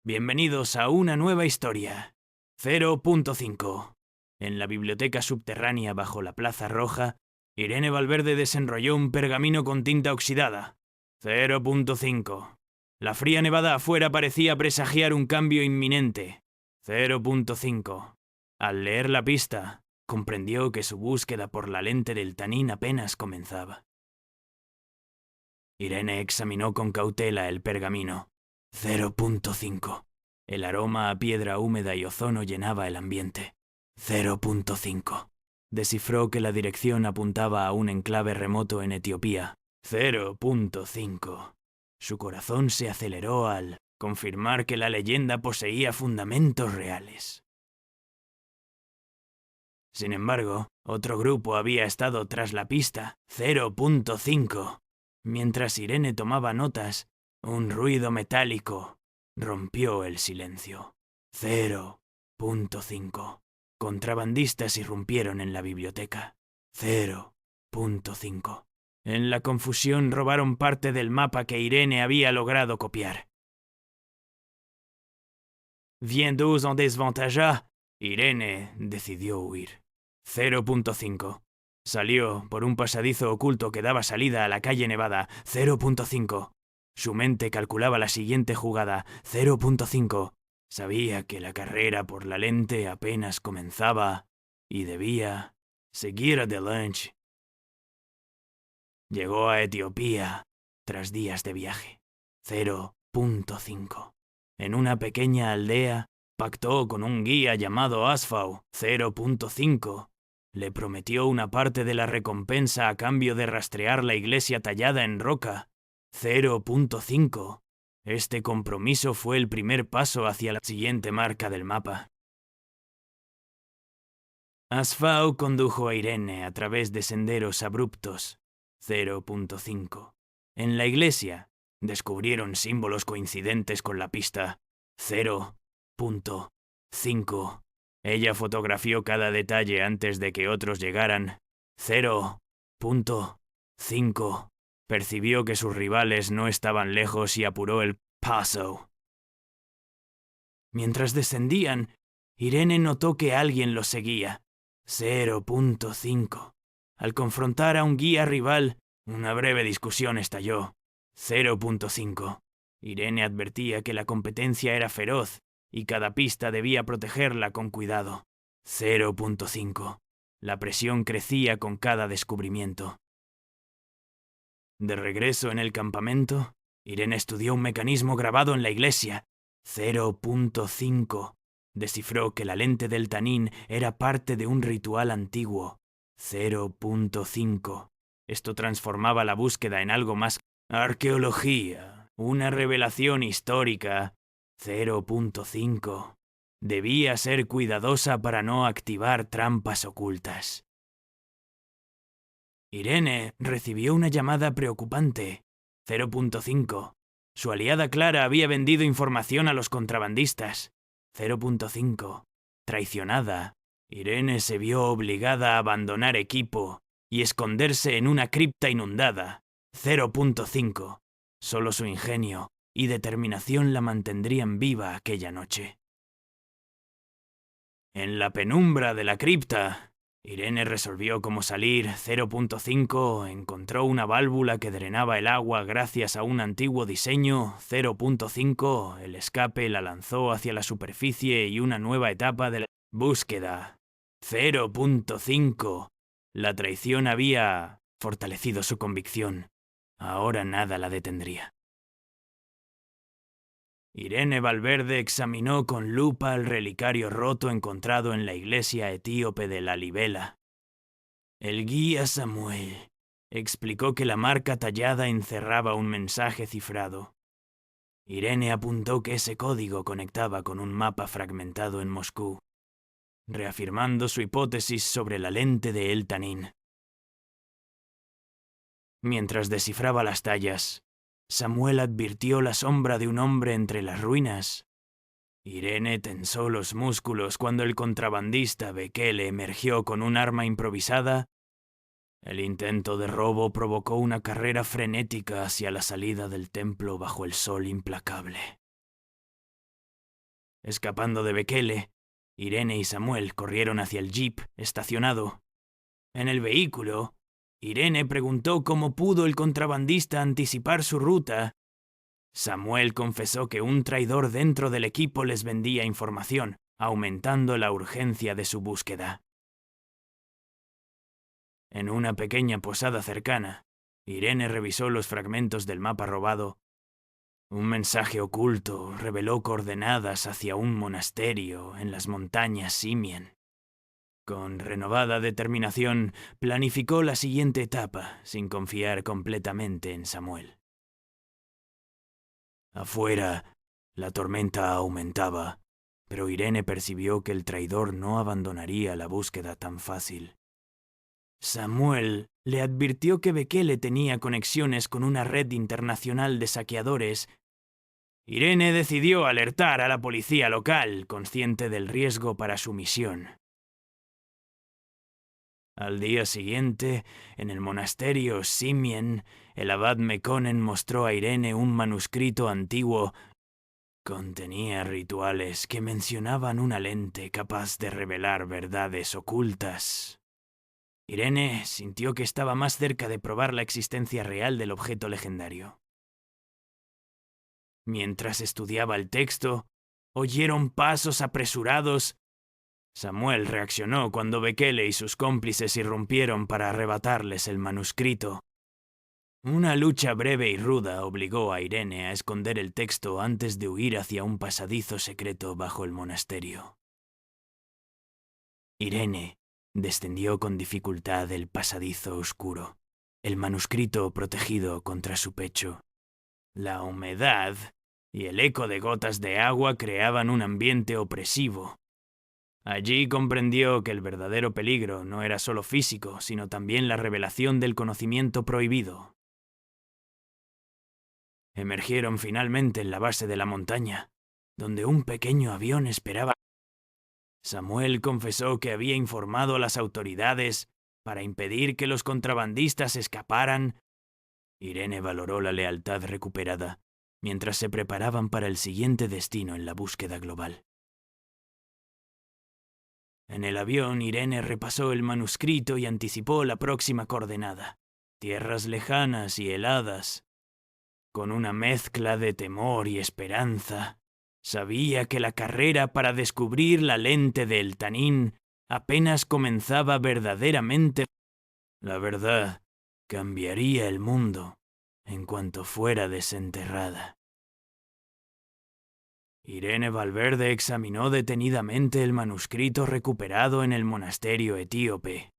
Bienvenidos a una nueva historia. 0.5. En la biblioteca subterránea bajo la Plaza Roja, Irene Valverde desenrolló un pergamino con tinta oxidada. 0.5. La fría nevada afuera parecía presagiar un cambio inminente. 0.5. Al leer la pista, comprendió que su búsqueda por la lente del Tanín apenas comenzaba. Irene examinó con cautela el pergamino. 0.5. El aroma a piedra húmeda y ozono llenaba el ambiente. 0.5. Descifró que la dirección apuntaba a un enclave remoto en Etiopía. 0.5. Su corazón se aceleró al confirmar que la leyenda poseía fundamentos reales. Sin embargo, otro grupo había estado tras la pista. 0.5. Mientras Irene tomaba notas, un ruido metálico rompió el silencio. 0.5. Contrabandistas irrumpieron en la biblioteca. 0.5. En la confusión robaron parte del mapa que Irene había logrado copiar. Viendo en desventaja, Irene decidió huir. 0.5. Salió por un pasadizo oculto que daba salida a la calle Nevada. 0.5. Su mente calculaba la siguiente jugada. 0.5. Sabía que la carrera por la lente apenas comenzaba y debía seguir adelante. Llegó a Etiopía tras días de viaje. 0.5. En una pequeña aldea, pactó con un guía llamado Asfau. 0.5. Le prometió una parte de la recompensa a cambio de rastrear la iglesia tallada en roca. 0.5. Este compromiso fue el primer paso hacia la siguiente marca del mapa. Asfau condujo a Irene a través de senderos abruptos. 0.5. En la iglesia, descubrieron símbolos coincidentes con la pista. 0.5. Ella fotografió cada detalle antes de que otros llegaran. 0.5. Percibió que sus rivales no estaban lejos y apuró el paso. Mientras descendían, Irene notó que alguien los seguía. 0.5. Al confrontar a un guía rival, una breve discusión estalló. 0.5. Irene advertía que la competencia era feroz y cada pista debía protegerla con cuidado. 0.5. La presión crecía con cada descubrimiento. De regreso en el campamento, Irene estudió un mecanismo grabado en la iglesia. 0.5. Descifró que la lente del Tanín era parte de un ritual antiguo. 0.5. Esto transformaba la búsqueda en algo más. Arqueología. Una revelación histórica. 0.5. Debía ser cuidadosa para no activar trampas ocultas. Irene recibió una llamada preocupante. 0.5. Su aliada Clara había vendido información a los contrabandistas. 0.5. Traicionada, Irene se vio obligada a abandonar equipo y esconderse en una cripta inundada. 0.5. Solo su ingenio y determinación la mantendrían viva aquella noche. En la penumbra de la cripta, Irene resolvió cómo salir. 0.5. Encontró una válvula que drenaba el agua gracias a un antiguo diseño. 0.5. El escape la lanzó hacia la superficie y una nueva etapa de la búsqueda. 0.5. La traición había fortalecido su convicción. Ahora nada la detendría. Irene Valverde examinó con lupa el relicario roto encontrado en la iglesia etíope de La Libela. El guía Samuel explicó que la marca tallada encerraba un mensaje cifrado. Irene apuntó que ese código conectaba con un mapa fragmentado en Moscú, reafirmando su hipótesis sobre la lente de El Tanín. Mientras descifraba las tallas, Samuel advirtió la sombra de un hombre entre las ruinas. Irene tensó los músculos cuando el contrabandista Bekele emergió con un arma improvisada. El intento de robo provocó una carrera frenética hacia la salida del templo bajo el sol implacable. Escapando de Bekele, Irene y Samuel corrieron hacia el jeep estacionado. En el vehículo, Irene preguntó cómo pudo el contrabandista anticipar su ruta. Samuel confesó que un traidor dentro del equipo les vendía información, aumentando la urgencia de su búsqueda. En una pequeña posada cercana, Irene revisó los fragmentos del mapa robado. Un mensaje oculto reveló coordenadas hacia un monasterio en las montañas Simien. Con renovada determinación, planificó la siguiente etapa, sin confiar completamente en Samuel. Afuera, la tormenta aumentaba, pero Irene percibió que el traidor no abandonaría la búsqueda tan fácil. Samuel le advirtió que Bekele tenía conexiones con una red internacional de saqueadores. Irene decidió alertar a la policía local, consciente del riesgo para su misión. Al día siguiente, en el monasterio Simien, el abad Mekonnen mostró a Irene un manuscrito antiguo. Contenía rituales que mencionaban una lente capaz de revelar verdades ocultas. Irene sintió que estaba más cerca de probar la existencia real del objeto legendario. Mientras estudiaba el texto, oyeron pasos apresurados. Samuel reaccionó cuando Bekele y sus cómplices irrumpieron para arrebatarles el manuscrito. Una lucha breve y ruda obligó a Irene a esconder el texto antes de huir hacia un pasadizo secreto bajo el monasterio. Irene descendió con dificultad el pasadizo oscuro, el manuscrito protegido contra su pecho. La humedad y el eco de gotas de agua creaban un ambiente opresivo. Allí comprendió que el verdadero peligro no era solo físico, sino también la revelación del conocimiento prohibido. Emergieron finalmente en la base de la montaña, donde un pequeño avión esperaba. Samuel confesó que había informado a las autoridades para impedir que los contrabandistas escaparan. Irene valoró la lealtad recuperada mientras se preparaban para el siguiente destino en la búsqueda global. En el avión, Irene repasó el manuscrito y anticipó la próxima coordenada: tierras lejanas y heladas. Con una mezcla de temor y esperanza, sabía que la carrera para descubrir la lente de El Tanín apenas comenzaba verdaderamente. La verdad cambiaría el mundo en cuanto fuera desenterrada. Irene Valverde examinó detenidamente el manuscrito recuperado en el monasterio etíope,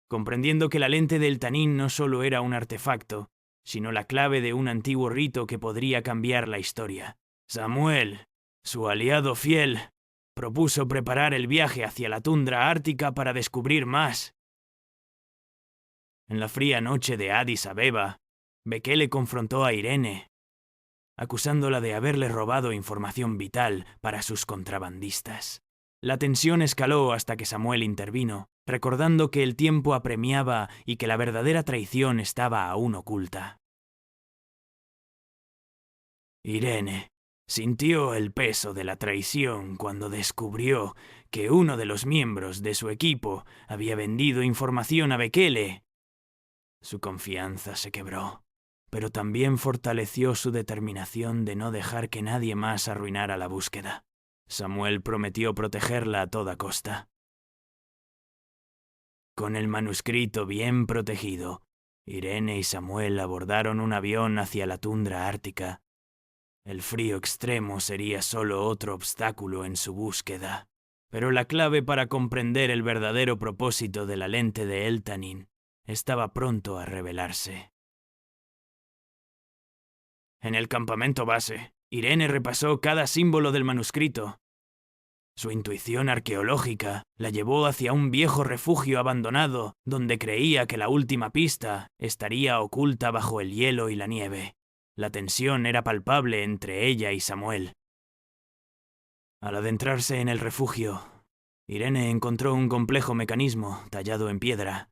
comprendiendo que la lente del Tanín no solo era un artefacto, sino la clave de un antiguo rito que podría cambiar la historia. Samuel, su aliado fiel, propuso preparar el viaje hacia la tundra ártica para descubrir más. En la fría noche de Addis Abeba, Bekele confrontó a Irene, acusándola de haberle robado información vital para sus contrabandistas. La tensión escaló hasta que Samuel intervino, recordando que el tiempo apremiaba y que la verdadera traición estaba aún oculta. Irene sintió el peso de la traición cuando descubrió que uno de los miembros de su equipo había vendido información a Bekele. Su confianza se quebró, pero también fortaleció su determinación de no dejar que nadie más arruinara la búsqueda. Samuel prometió protegerla a toda costa. Con el manuscrito bien protegido, Irene y Samuel abordaron un avión hacia la tundra ártica. El frío extremo sería solo otro obstáculo en su búsqueda, pero la clave para comprender el verdadero propósito de la lente de El Tanín estaba pronto a revelarse. En el campamento base, Irene repasó cada símbolo del manuscrito. Su intuición arqueológica la llevó hacia un viejo refugio abandonado, donde creía que la última pista estaría oculta bajo el hielo y la nieve. La tensión era palpable entre ella y Samuel. Al adentrarse en el refugio, Irene encontró un complejo mecanismo tallado en piedra.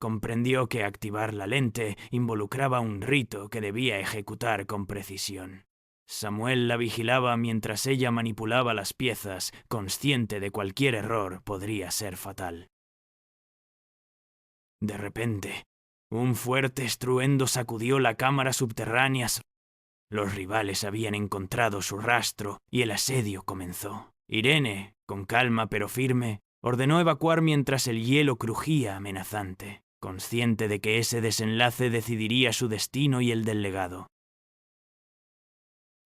Comprendió que activar la lente involucraba un rito que debía ejecutar con precisión. Samuel la vigilaba mientras ella manipulaba las piezas, consciente de cualquier error podría ser fatal. De repente, un fuerte estruendo sacudió la cámara subterránea. Los rivales habían encontrado su rastro y el asedio comenzó. Irene, con calma pero firme, ordenó evacuar mientras el hielo crujía amenazante, consciente de que ese desenlace decidiría su destino y el del legado.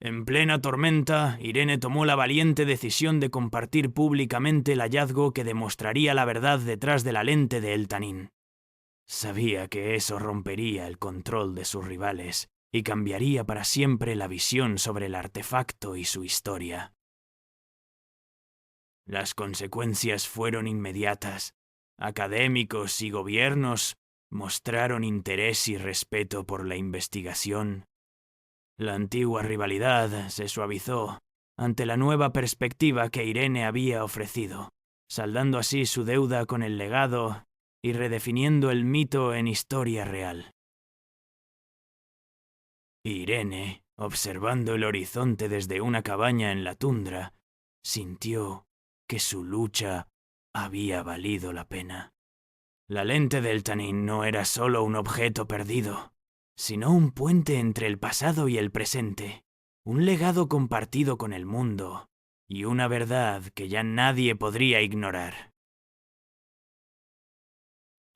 En plena tormenta, Irene tomó la valiente decisión de compartir públicamente el hallazgo que demostraría la verdad detrás de la lente de El Tanín. Sabía que eso rompería el control de sus rivales y cambiaría para siempre la visión sobre el artefacto y su historia. Las consecuencias fueron inmediatas. Académicos y gobiernos mostraron interés y respeto por la investigación. La antigua rivalidad se suavizó ante la nueva perspectiva que Irene había ofrecido, saldando así su deuda con el legado y redefiniendo el mito en historia real. Irene, observando el horizonte desde una cabaña en la tundra, sintió que su lucha había valido la pena. La lente del Tanín no era solo un objeto perdido, sino un puente entre el pasado y el presente, un legado compartido con el mundo y una verdad que ya nadie podría ignorar.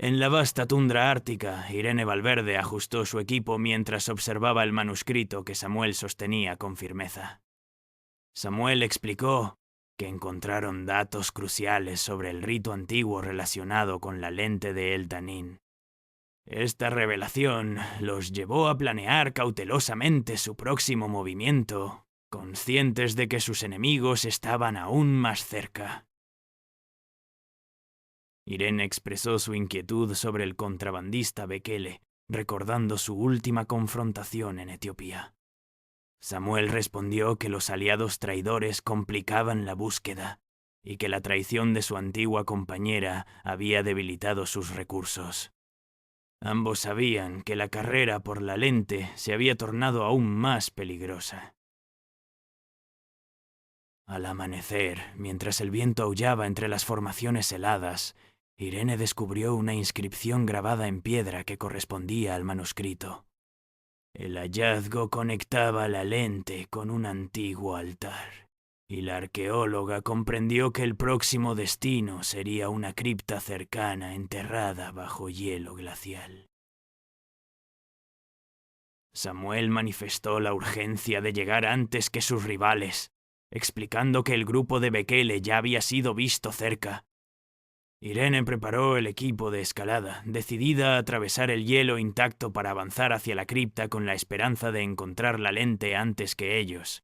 En la vasta tundra ártica, Irene Valverde ajustó su equipo mientras observaba el manuscrito que Samuel sostenía con firmeza. Samuel explicó que encontraron datos cruciales sobre el rito antiguo relacionado con la lente de El Tanín. Esta revelación los llevó a planear cautelosamente su próximo movimiento, conscientes de que sus enemigos estaban aún más cerca. Irene expresó su inquietud sobre el contrabandista Bekele, recordando su última confrontación en Etiopía. Samuel respondió que los aliados traidores complicaban la búsqueda y que la traición de su antigua compañera había debilitado sus recursos. Ambos sabían que la carrera por la lente se había tornado aún más peligrosa. Al amanecer, mientras el viento aullaba entre las formaciones heladas, Irene descubrió una inscripción grabada en piedra que correspondía al manuscrito. El hallazgo conectaba la lente con un antiguo altar, y la arqueóloga comprendió que el próximo destino sería una cripta cercana enterrada bajo hielo glacial. Samuel manifestó la urgencia de llegar antes que sus rivales, explicando que el grupo de Bekele ya había sido visto cerca. Irene preparó el equipo de escalada, decidida a atravesar el hielo intacto para avanzar hacia la cripta con la esperanza de encontrar la lente antes que ellos.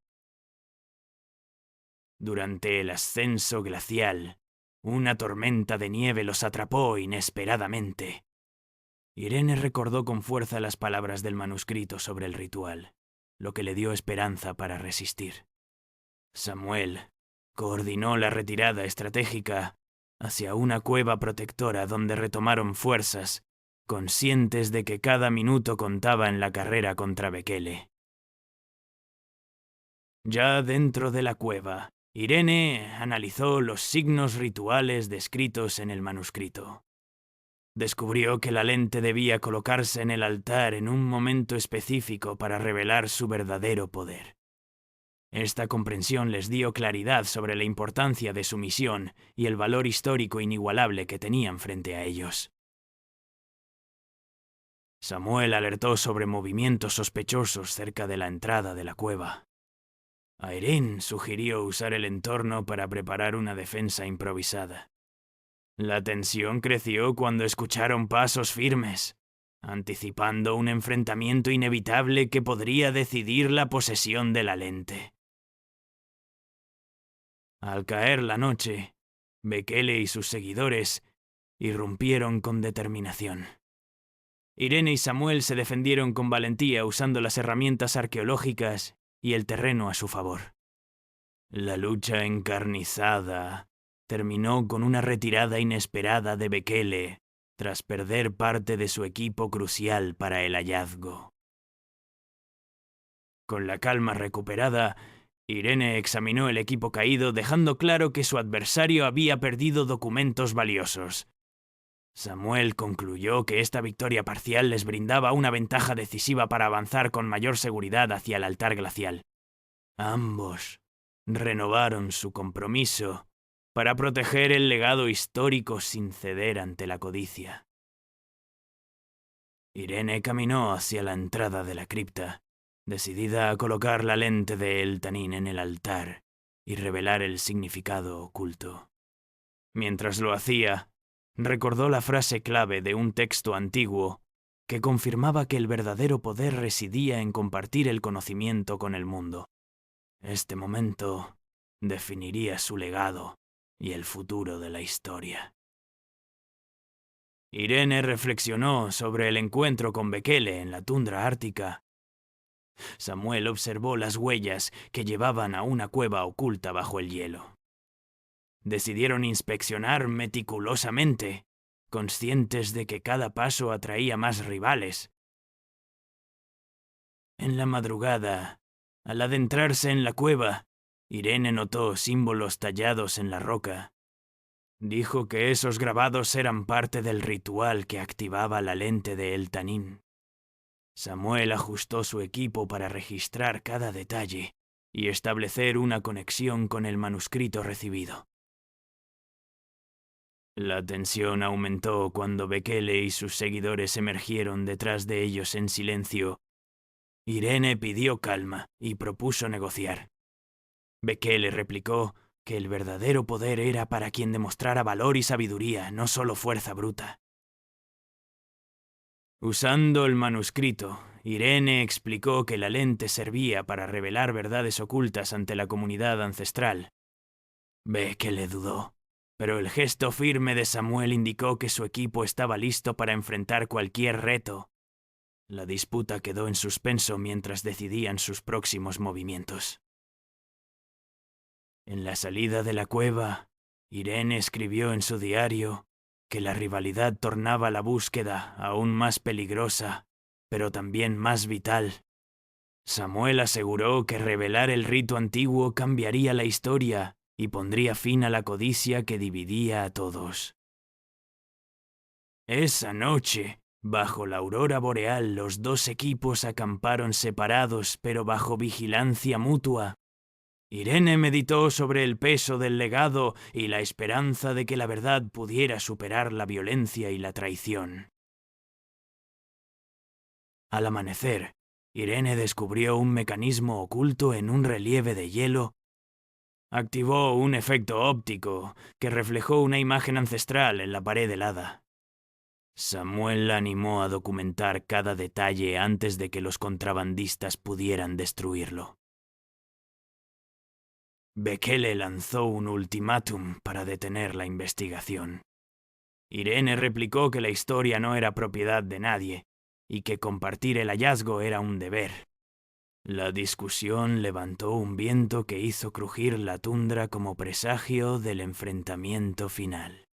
Durante el ascenso glacial, una tormenta de nieve los atrapó inesperadamente. Irene recordó con fuerza las palabras del manuscrito sobre el ritual, lo que le dio esperanza para resistir. Samuel coordinó la retirada estratégica hacia una cueva protectora donde retomaron fuerzas, conscientes de que cada minuto contaba en la carrera contra Bekele. Ya dentro de la cueva, Irene analizó los signos rituales descritos en el manuscrito. Descubrió que la lente debía colocarse en el altar en un momento específico para revelar su verdadero poder. Esta comprensión les dio claridad sobre la importancia de su misión y el valor histórico inigualable que tenían frente a ellos. Samuel alertó sobre movimientos sospechosos cerca de la entrada de la cueva. Irene sugirió usar el entorno para preparar una defensa improvisada. La tensión creció cuando escucharon pasos firmes, anticipando un enfrentamiento inevitable que podría decidir la posesión de la lente. Al caer la noche, Bekele y sus seguidores irrumpieron con determinación. Irene y Samuel se defendieron con valentía usando las herramientas arqueológicas y el terreno a su favor. La lucha encarnizada terminó con una retirada inesperada de Bekele tras perder parte de su equipo crucial para el hallazgo. Con la calma recuperada, Irene examinó el equipo caído, dejando claro que su adversario había perdido documentos valiosos. Samuel concluyó que esta victoria parcial les brindaba una ventaja decisiva para avanzar con mayor seguridad hacia el altar glacial. Ambos renovaron su compromiso para proteger el legado histórico sin ceder ante la codicia. Irene caminó hacia la entrada de la cripta, decidida a colocar la lente de El Tanín en el altar y revelar el significado oculto. Mientras lo hacía, recordó la frase clave de un texto antiguo que confirmaba que el verdadero poder residía en compartir el conocimiento con el mundo. Este momento definiría su legado y el futuro de la historia. Irene reflexionó sobre el encuentro con Bekele en la tundra ártica. Samuel observó las huellas que llevaban a una cueva oculta bajo el hielo. Decidieron inspeccionar meticulosamente, conscientes de que cada paso atraía más rivales. En la madrugada, al adentrarse en la cueva, Irene notó símbolos tallados en la roca. Dijo que esos grabados eran parte del ritual que activaba la lente de El Tanín. Samuel ajustó su equipo para registrar cada detalle y establecer una conexión con el manuscrito recibido. La tensión aumentó cuando Bekele y sus seguidores emergieron detrás de ellos en silencio. Irene pidió calma y propuso negociar. Bekele replicó que el verdadero poder era para quien demostrara valor y sabiduría, no solo fuerza bruta. Usando el manuscrito, Irene explicó que la lente servía para revelar verdades ocultas ante la comunidad ancestral. Bekele dudó, pero el gesto firme de Samuel indicó que su equipo estaba listo para enfrentar cualquier reto. La disputa quedó en suspenso mientras decidían sus próximos movimientos. En la salida de la cueva, Irene escribió en su diario que la rivalidad tornaba la búsqueda aún más peligrosa, pero también más vital. Samuel aseguró que revelar el rito antiguo cambiaría la historia y pondría fin a la codicia que dividía a todos. Esa noche, bajo la aurora boreal, los dos equipos acamparon separados pero bajo vigilancia mutua. Irene meditó sobre el peso del legado y la esperanza de que la verdad pudiera superar la violencia y la traición. Al amanecer, Irene descubrió un mecanismo oculto en un relieve de hielo. Activó un efecto óptico que reflejó una imagen ancestral en la pared helada. Samuel la animó a documentar cada detalle antes de que los contrabandistas pudieran destruirlo. Bekele lanzó un ultimátum para detener la investigación. Irene replicó que la historia no era propiedad de nadie y que compartir el hallazgo era un deber. La discusión levantó un viento que hizo crujir la tundra como presagio del enfrentamiento final.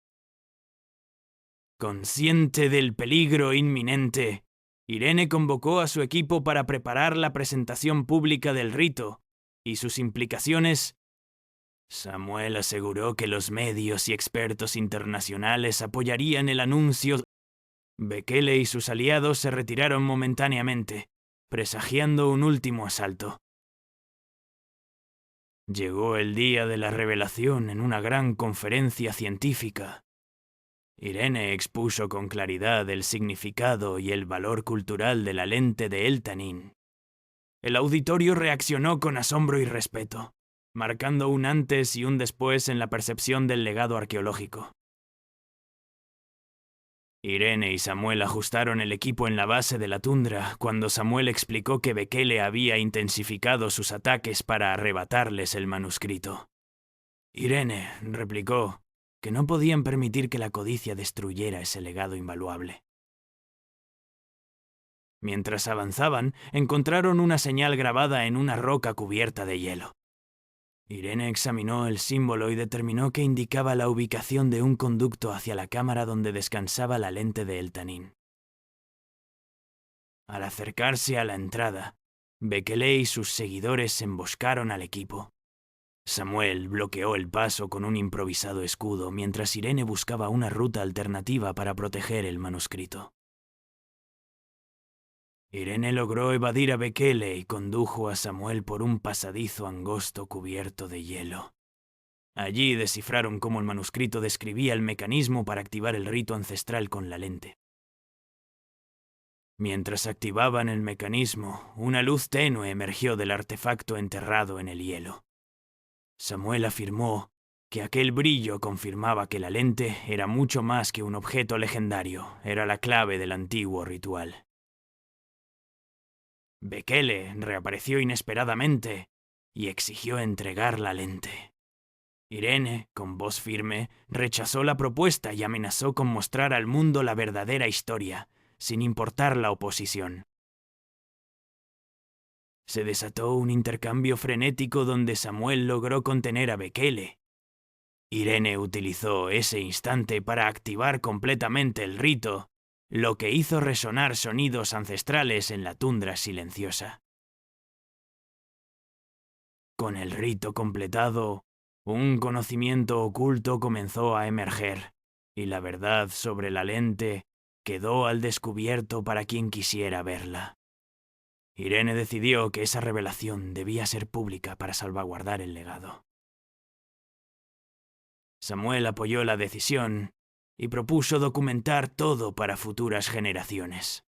Consciente del peligro inminente, Irene convocó a su equipo para preparar la presentación pública del rito y sus implicaciones. Samuel aseguró que los medios y expertos internacionales apoyarían el anuncio. Bekele y sus aliados se retiraron momentáneamente, presagiando un último asalto. Llegó el día de la revelación en una gran conferencia científica. Irene expuso con claridad el significado y el valor cultural de la lente de El Tanín. El auditorio reaccionó con asombro y respeto, marcando un antes y un después en la percepción del legado arqueológico. Irene y Samuel ajustaron el equipo en la base de la tundra cuando Samuel explicó que Bekele había intensificado sus ataques para arrebatarles el manuscrito. Irene replicó que no podían permitir que la codicia destruyera ese legado invaluable. Mientras avanzaban, encontraron una señal grabada en una roca cubierta de hielo. Irene examinó el símbolo y determinó que indicaba la ubicación de un conducto hacia la cámara donde descansaba la lente de El Tanín. Al acercarse a la entrada, Bekele y sus seguidores emboscaron al equipo. Samuel bloqueó el paso con un improvisado escudo mientras Irene buscaba una ruta alternativa para proteger el manuscrito. Irene logró evadir a Bekele y condujo a Samuel por un pasadizo angosto cubierto de hielo. Allí descifraron cómo el manuscrito describía el mecanismo para activar el rito ancestral con la lente. Mientras activaban el mecanismo, una luz tenue emergió del artefacto enterrado en el hielo. Samuel afirmó que aquel brillo confirmaba que la lente era mucho más que un objeto legendario, era la clave del antiguo ritual. Bekele reapareció inesperadamente y exigió entregar la lente. Irene, con voz firme, rechazó la propuesta y amenazó con mostrar al mundo la verdadera historia, sin importar la oposición. Se desató un intercambio frenético donde Samuel logró contener a Bekele. Irene utilizó ese instante para activar completamente el rito, lo que hizo resonar sonidos ancestrales en la tundra silenciosa. Con el rito completado, un conocimiento oculto comenzó a emerger, y la verdad sobre la lente quedó al descubierto para quien quisiera verla. Irene decidió que esa revelación debía ser pública para salvaguardar el legado. Samuel apoyó la decisión y propuso documentar todo para futuras generaciones.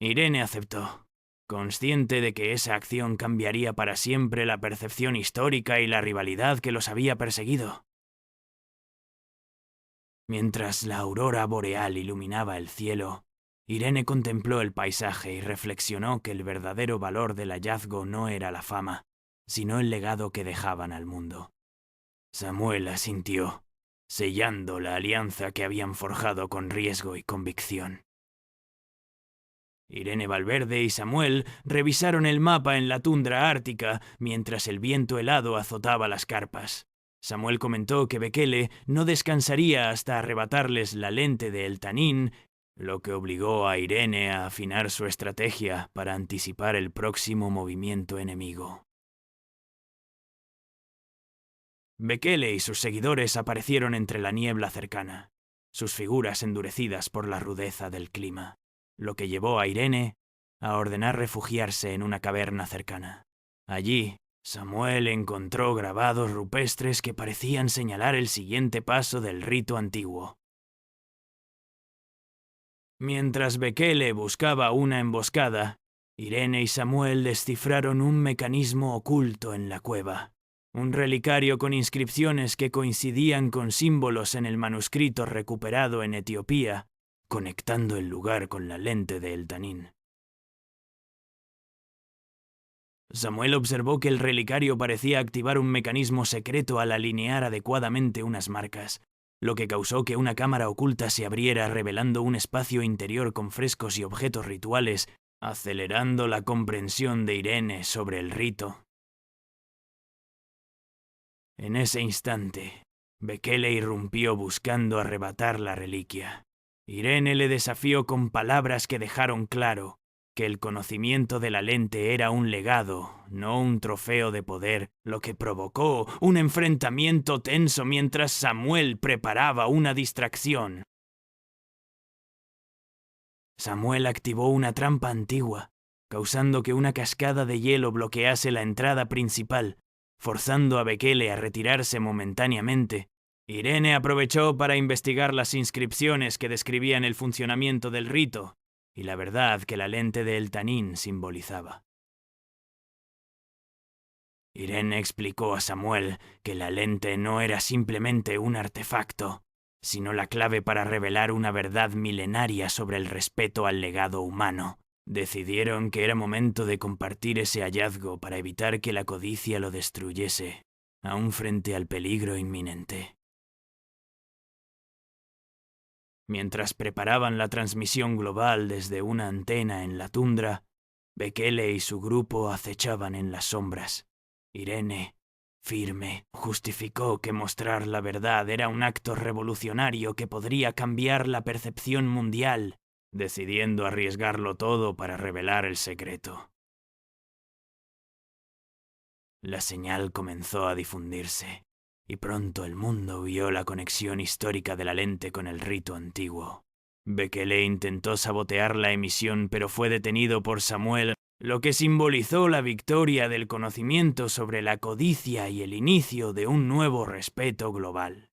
Irene aceptó, consciente de que esa acción cambiaría para siempre la percepción histórica y la rivalidad que los había perseguido. Mientras la aurora boreal iluminaba el cielo, Irene contempló el paisaje y reflexionó que el verdadero valor del hallazgo no era la fama, sino el legado que dejaban al mundo. Samuel asintió, sellando la alianza que habían forjado con riesgo y convicción. Irene Valverde y Samuel revisaron el mapa en la tundra ártica mientras el viento helado azotaba las carpas. Samuel comentó que Bekele no descansaría hasta arrebatarles la lente de El Tanín, lo que obligó a Irene a afinar su estrategia para anticipar el próximo movimiento enemigo. Bekele y sus seguidores aparecieron entre la niebla cercana, sus figuras endurecidas por la rudeza del clima, lo que llevó a Irene a ordenar refugiarse en una caverna cercana. Allí, Samuel encontró grabados rupestres que parecían señalar el siguiente paso del rito antiguo. Mientras Bekele buscaba una emboscada, Irene y Samuel descifraron un mecanismo oculto en la cueva. Un relicario con inscripciones que coincidían con símbolos en el manuscrito recuperado en Etiopía, conectando el lugar con la lente de El Tanín. Samuel observó que el relicario parecía activar un mecanismo secreto al alinear adecuadamente unas marcas, lo que causó que una cámara oculta se abriera revelando un espacio interior con frescos y objetos rituales, acelerando la comprensión de Irene sobre el rito. En ese instante, Bekele irrumpió buscando arrebatar la reliquia. Irene le desafió con palabras que dejaron claro que el conocimiento de la lente era un legado, no un trofeo de poder, lo que provocó un enfrentamiento tenso mientras Samuel preparaba una distracción. Samuel activó una trampa antigua, causando que una cascada de hielo bloquease la entrada principal, forzando a Bekele a retirarse momentáneamente. Irene aprovechó para investigar las inscripciones que describían el funcionamiento del rito y la verdad que la lente de El Tanín simbolizaba. Irene explicó a Samuel que la lente no era simplemente un artefacto, sino la clave para revelar una verdad milenaria sobre el respeto al legado humano. Decidieron que era momento de compartir ese hallazgo para evitar que la codicia lo destruyese, aún frente al peligro inminente. Mientras preparaban la transmisión global desde una antena en la tundra, Bekele y su grupo acechaban en las sombras. Irene, firme, justificó que mostrar la verdad era un acto revolucionario que podría cambiar la percepción mundial, decidiendo arriesgarlo todo para revelar el secreto. La señal comenzó a difundirse, y pronto el mundo vio la conexión histórica de la lente con el rito antiguo. Bekele intentó sabotear la emisión, pero fue detenido por Samuel, lo que simbolizó la victoria del conocimiento sobre la codicia y el inicio de un nuevo respeto global.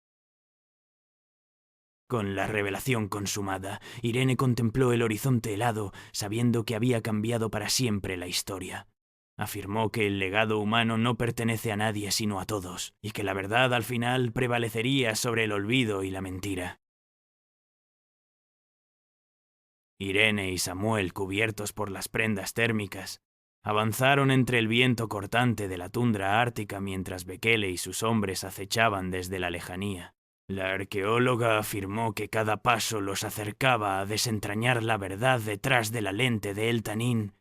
Con la revelación consumada, Irene contempló el horizonte helado, sabiendo que había cambiado para siempre la historia. Afirmó que el legado humano no pertenece a nadie sino a todos, y que la verdad al final prevalecería sobre el olvido y la mentira. Irene y Samuel, cubiertos por las prendas térmicas, avanzaron entre el viento cortante de la tundra ártica mientras Bekele y sus hombres acechaban desde la lejanía. La arqueóloga afirmó que cada paso los acercaba a desentrañar la verdad detrás de la lente de El Tanin,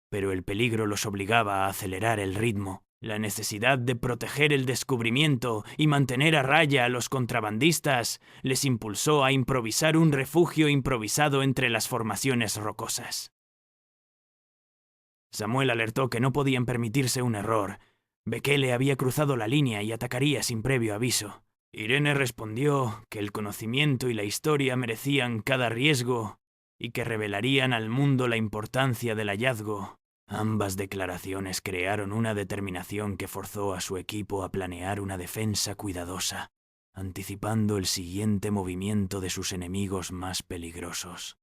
pero el peligro los obligaba a acelerar el ritmo. La necesidad de proteger el descubrimiento y mantener a raya a los contrabandistas les impulsó a improvisar un refugio improvisado entre las formaciones rocosas. Samuel alertó que no podían permitirse un error. Bekele había cruzado la línea y atacaría sin previo aviso. Irene respondió que el conocimiento y la historia merecían cada riesgo y que revelarían al mundo la importancia del hallazgo. Ambas declaraciones crearon una determinación que forzó a su equipo a planear una defensa cuidadosa, anticipando el siguiente movimiento de sus enemigos más peligrosos.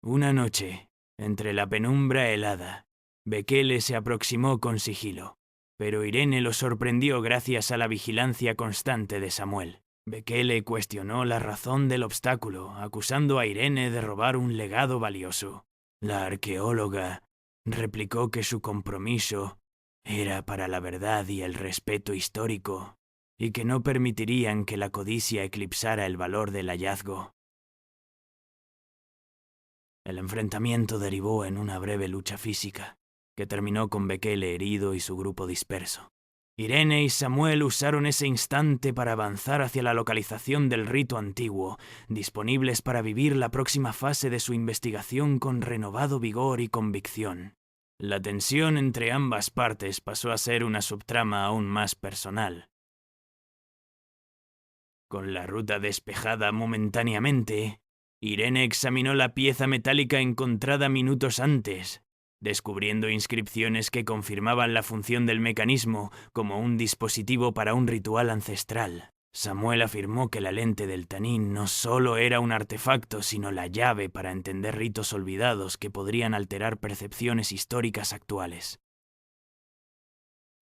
Una noche, entre la penumbra helada, Bekele se aproximó con sigilo, pero Irene lo sorprendió gracias a la vigilancia constante de Samuel. Bekele cuestionó la razón del obstáculo, acusando a Irene de robar un legado valioso. La arqueóloga replicó que su compromiso era para la verdad y el respeto histórico, y que no permitirían que la codicia eclipsara el valor del hallazgo. El enfrentamiento derivó en una breve lucha física, que terminó con Bekele herido y su grupo disperso. Irene y Samuel usaron ese instante para avanzar hacia la localización del rito antiguo, disponibles para vivir la próxima fase de su investigación con renovado vigor y convicción. La tensión entre ambas partes pasó a ser una subtrama aún más personal. Con la ruta despejada momentáneamente, Irene examinó la pieza metálica encontrada minutos antes, descubriendo inscripciones que confirmaban la función del mecanismo como un dispositivo para un ritual ancestral. Samuel afirmó que la lente del Tanin no solo era un artefacto, sino la llave para entender ritos olvidados que podrían alterar percepciones históricas actuales.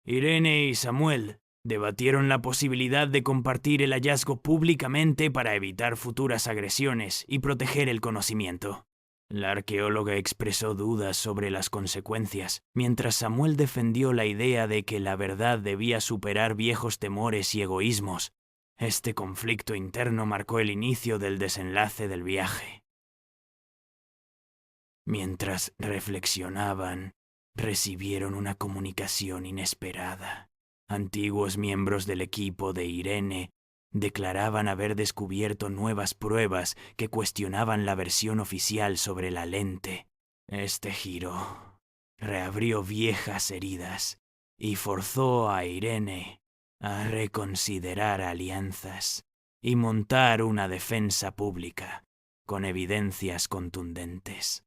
Irene y Samuel debatieron la posibilidad de compartir el hallazgo públicamente para evitar futuras agresiones y proteger el conocimiento. La arqueóloga expresó dudas sobre las consecuencias, mientras Samuel defendió la idea de que la verdad debía superar viejos temores y egoísmos. Este conflicto interno marcó el inicio del desenlace del viaje. Mientras reflexionaban, recibieron una comunicación inesperada. Antiguos miembros del equipo de Irene declaraban haber descubierto nuevas pruebas que cuestionaban la versión oficial sobre la lente. Este giro reabrió viejas heridas y forzó a Irene a reconsiderar alianzas y montar una defensa pública con evidencias contundentes.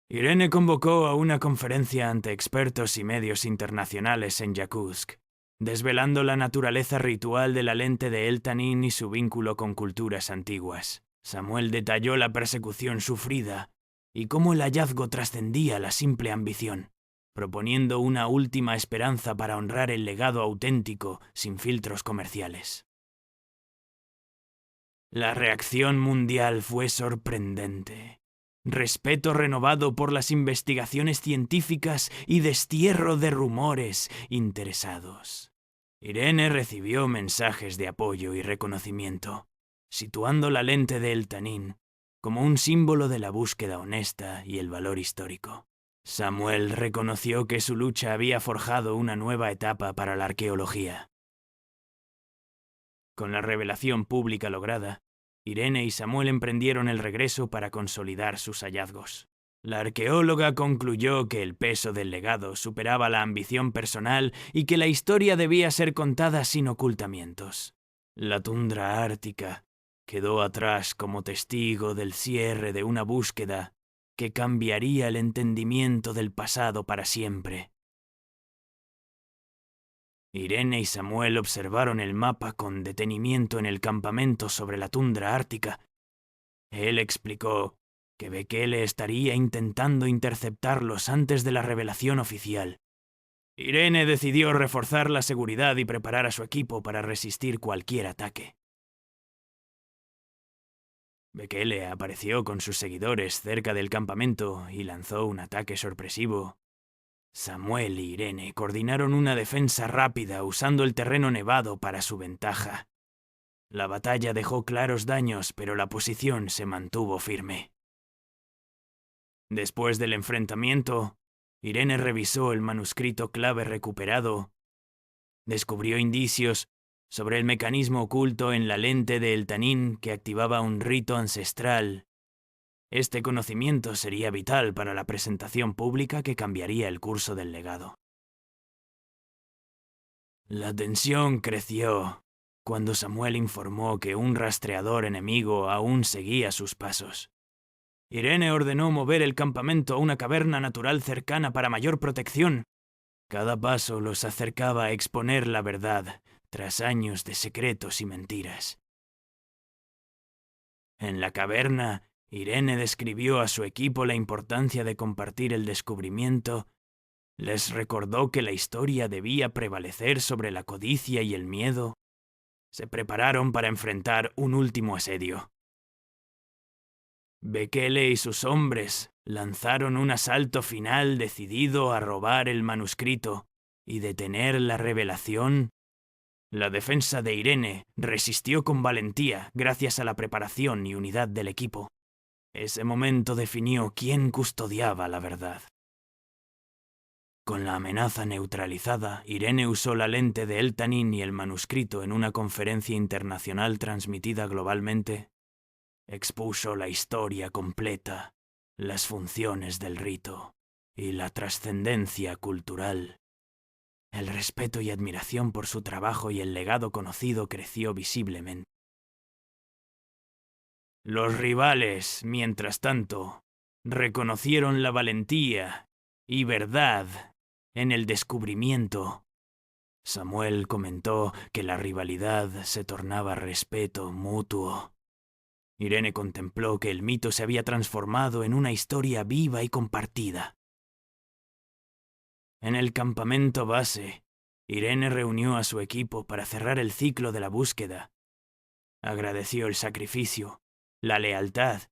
Irene convocó a una conferencia ante expertos y medios internacionales en Yakutsk, desvelando la naturaleza ritual de la lente de El Tanin y su vínculo con culturas antiguas. Samuel detalló la persecución sufrida y cómo el hallazgo trascendía la simple ambición, proponiendo una última esperanza para honrar el legado auténtico sin filtros comerciales. La reacción mundial fue sorprendente. Respeto renovado por las investigaciones científicas y destierro de rumores interesados. Irene recibió mensajes de apoyo y reconocimiento, situando la lente de El Tanin como un símbolo de la búsqueda honesta y el valor histórico. Samuel reconoció que su lucha había forjado una nueva etapa para la arqueología. Con la revelación pública lograda, Irene y Samuel emprendieron el regreso para consolidar sus hallazgos. La arqueóloga concluyó que el peso del legado superaba la ambición personal y que la historia debía ser contada sin ocultamientos. La tundra ártica quedó atrás como testigo del cierre de una búsqueda que cambiaría el entendimiento del pasado para siempre. Irene y Samuel observaron el mapa con detenimiento en el campamento sobre la tundra ártica. Él explicó que Bekele estaría intentando interceptarlos antes de la revelación oficial. Irene decidió reforzar la seguridad y preparar a su equipo para resistir cualquier ataque. Bekele apareció con sus seguidores cerca del campamento y lanzó un ataque sorpresivo. Samuel y Irene coordinaron una defensa rápida usando el terreno nevado para su ventaja. La batalla dejó claros daños, pero la posición se mantuvo firme. Después del enfrentamiento, Irene revisó el manuscrito clave recuperado. Descubrió indicios sobre el mecanismo oculto en la lente de El Tanín que activaba un rito ancestral. Este conocimiento sería vital para la presentación pública que cambiaría el curso del legado. La tensión creció cuando Samuel informó que un rastreador enemigo aún seguía sus pasos. Irene ordenó mover el campamento a una caverna natural cercana para mayor protección. Cada paso los acercaba a exponer la verdad, tras años de secretos y mentiras. En la caverna, Irene describió a su equipo la importancia de compartir el descubrimiento. Les recordó que la historia debía prevalecer sobre la codicia y el miedo. Se prepararon para enfrentar un último asedio. Bekele y sus hombres lanzaron un asalto final decidido a robar el manuscrito y detener la revelación. La defensa de Irene resistió con valentía gracias a la preparación y unidad del equipo. Ese momento definió quién custodiaba la verdad. Con la amenaza neutralizada, Irene usó la lente de El Tanín y el manuscrito en una conferencia internacional transmitida globalmente. Expuso la historia completa, las funciones del rito y la trascendencia cultural. El respeto y admiración por su trabajo y el legado conocido creció visiblemente. Los rivales, mientras tanto, reconocieron la valentía y verdad en el descubrimiento. Samuel comentó que la rivalidad se tornaba respeto mutuo. Irene contempló que el mito se había transformado en una historia viva y compartida. En el campamento base, Irene reunió a su equipo para cerrar el ciclo de la búsqueda. Agradeció el sacrificio, la lealtad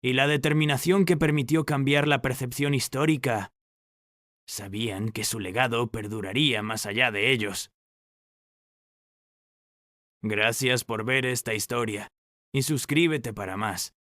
y la determinación que permitió cambiar la percepción histórica. Sabían que su legado perduraría más allá de ellos. Gracias por ver esta historia y suscríbete para más.